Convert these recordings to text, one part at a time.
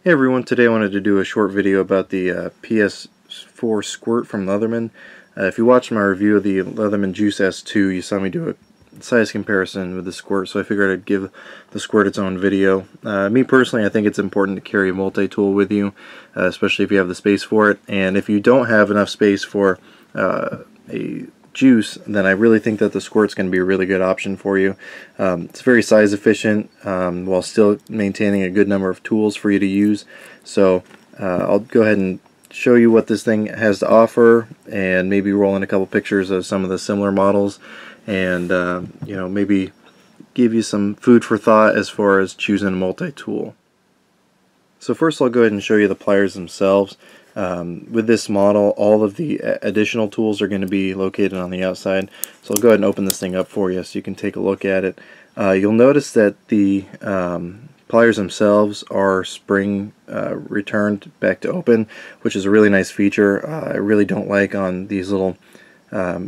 Hey everyone, today I wanted to do a short video about the PS4 Squirt from Leatherman. If you watched my review of the Leatherman Juice S2, you saw me do a size comparison with the Squirt, so I figured I'd give the Squirt its own video. Me personally, I think it's important to carry a multi-tool with you, especially if you have the space for it, and if you don't have enough space for a juice, then I really think that the Squirt's going to be a really good option for you. It's very size efficient while still maintaining a good number of tools for you to use. So I'll go ahead and show you what this thing has to offer, and maybe roll in a couple pictures of some of the similar models, and maybe give you some food for thought as far as choosing a multi-tool. So first I'll go ahead and show you the pliers themselves. With this model, all of the additional tools are going to be located on the outside. So I'll go ahead and open this thing up for you so you can take a look at it. You'll notice that the pliers themselves are spring returned back to open, which is a really nice feature. I really don't like on these little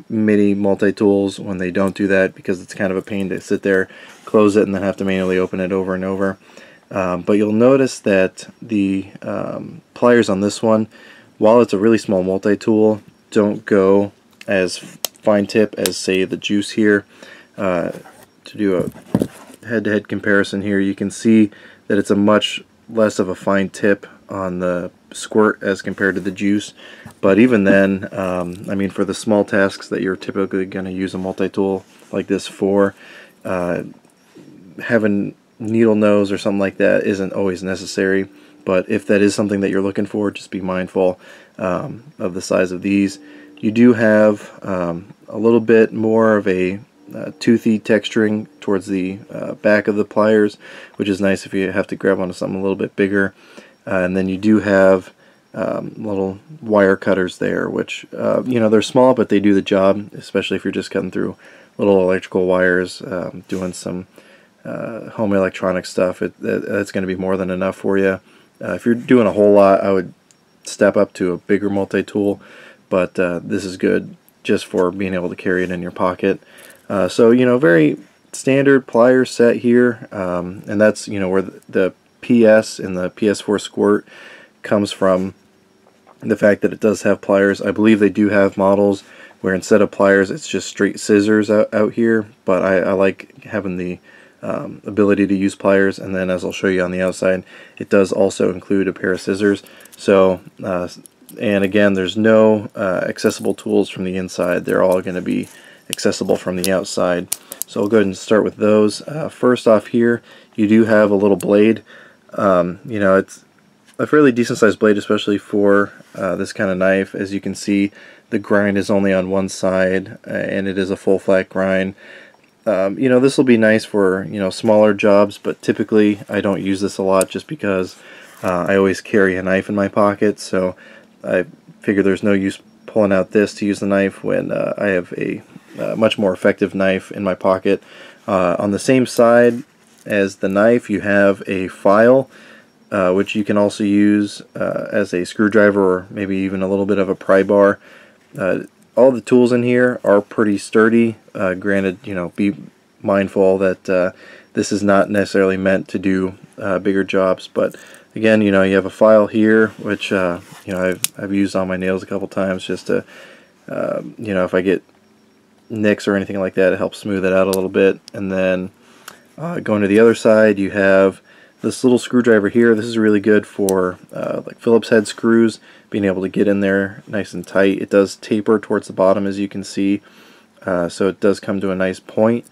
mini multi-tools when they don't do that, because it's kind of a pain to sit there, close it, and then have to manually open it over and over. But you'll notice that the pliers on this one, while it's a really small multi-tool, don't go as fine tip as, say, the Juice here. To do a head-to-head comparison here, you can see that it's a much less of a fine tip on the Squirt as compared to the Juice. But even then, I mean, for the small tasks that you're typically going to use a multi-tool like this for, having needle nose or something like that isn't always necessary. But if that is something that you're looking for, just be mindful of the size of these. You do have a little bit more of a toothy texturing towards the back of the pliers, which is nice if you have to grab onto something a little bit bigger. And then you do have little wire cutters there, which they're small, but they do the job, especially if you're just cutting through little electrical wires, doing some home electronic stuff. That's going to be more than enough for you. If you're doing a whole lot, I would step up to a bigger multi-tool, but this is good just for being able to carry it in your pocket. So very standard plier set here, and that's where the PS in the PS4 Squirt comes from, the fact that it does have pliers. I believe they do have models where instead of pliers it's just straight scissors out here, but I like having the ability to use pliers. And then, as I'll show you on the outside, it does also include a pair of scissors. So and again, there's no accessible tools from the inside. They're all going to be accessible from the outside. So I'll go ahead and start with those. First off here, you do have a little blade. It's a fairly decent sized blade, especially for this kind of knife. As you can see, the grind is only on one side, and it is a full flat grind. This will be nice for smaller jobs, but typically I don't use this a lot just because I always carry a knife in my pocket. So I figure there's no use pulling out this to use the knife when I have a much more effective knife in my pocket. On the same side as the knife, you have a file, which you can also use as a screwdriver, or maybe even a little bit of a pry bar. All the tools in here are pretty sturdy. Granted, be mindful that this is not necessarily meant to do bigger jobs. But again, you have a file here, which I've used on my nails a couple times, just to if I get nicks or anything like that, it helps smooth it out a little bit. And then going to the other side, you have this little screwdriver here. This is really good for like Phillips head screws, being able to get in there nice and tight. It does taper towards the bottom, as you can see, so it does come to a nice point.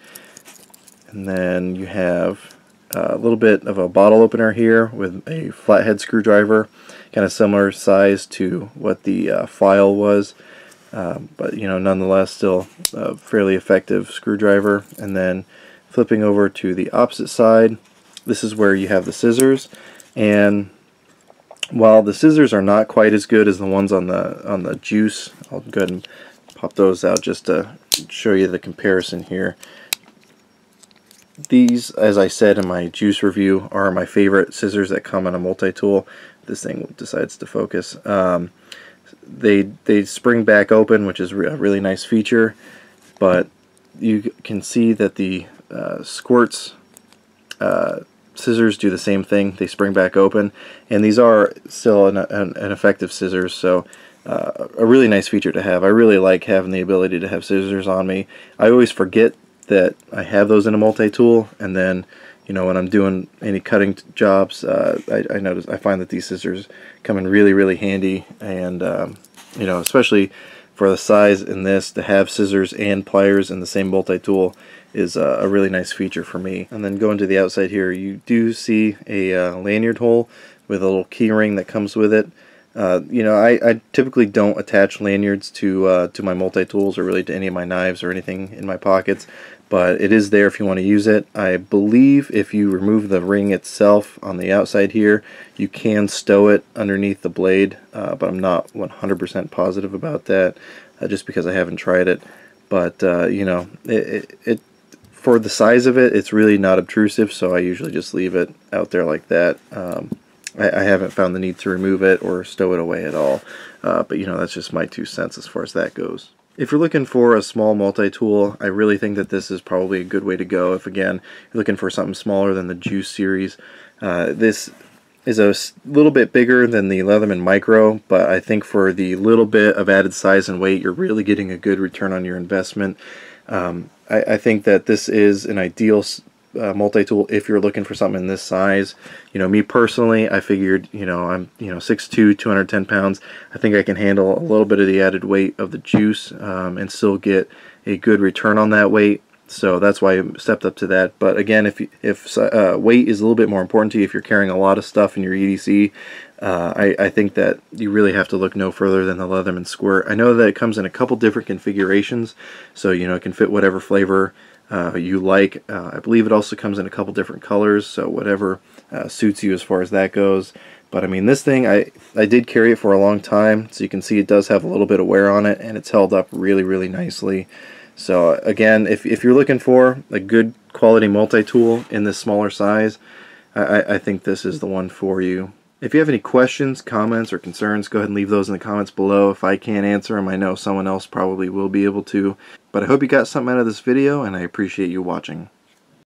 And then you have a little bit of a bottle opener here with a flathead screwdriver, kind of similar size to what the file was, but nonetheless still a fairly effective screwdriver. And then flipping over to the opposite side, this is where you have the scissors. And while the scissors are not quite as good as the ones on the Juice, I'll go ahead and pop those out just to show you the comparison here. These, as I said in my Juice review, are my favorite scissors that come on a multi-tool. This thing decides to focus. They spring back open, which is a really nice feature, but you can see that the Squirt's scissors do the same thing. They spring back open, and these are still an effective scissors, so a really nice feature to have. I really like having the ability to have scissors on me. I always forget that I have those in a multi-tool, and then when I'm doing any cutting jobs, I find that these scissors come in really handy, and especially for the size in this, to have scissors and pliers in the same multi-tool is a really nice feature for me. And then going to the outside here, you do see a lanyard hole with a little key ring that comes with it. I typically don't attach lanyards to my multi-tools or really to any of my knives or anything in my pockets, but it is there if you want to use it. I believe if you remove the ring itself on the outside here, you can stow it underneath the blade, but I'm not 100% positive about that, just because I haven't tried it. But for the size of it, it's really not obtrusive, so I usually just leave it out there like that. I haven't found the need to remove it or stow it away at all, but that's just my 2 cents as far as that goes. If you're looking for a small multi-tool, I really think that this is probably a good way to go. If again you're looking for something smaller than the Juice series, this is a little bit bigger than the Leatherman Micro, but I think for the little bit of added size and weight, you're really getting a good return on your investment. I think that this is an ideal multi-tool if you're looking for something in this size. Me personally, I figured, I'm 6'2", 210 pounds. I think I can handle a little bit of the added weight of the Juice and still get a good return on that weight. So that's why I stepped up to that. But again, if weight is a little bit more important to you, if you're carrying a lot of stuff in your EDC, I think that you really have to look no further than the Leatherman Squirt. I know that it comes in a couple different configurations, so it can fit whatever flavor you like. I believe it also comes in a couple different colors, so whatever suits you as far as that goes. But I mean, this thing, I did carry it for a long time, so you can see it does have a little bit of wear on it, and it's held up really nicely. So again, if you're looking for a good quality multi-tool in this smaller size, I think this is the one for you. If you have any questions, comments, or concerns, go ahead and leave those in the comments below. If I can't answer them, I know someone else probably will be able to. But I hope you got something out of this video, and I appreciate you watching.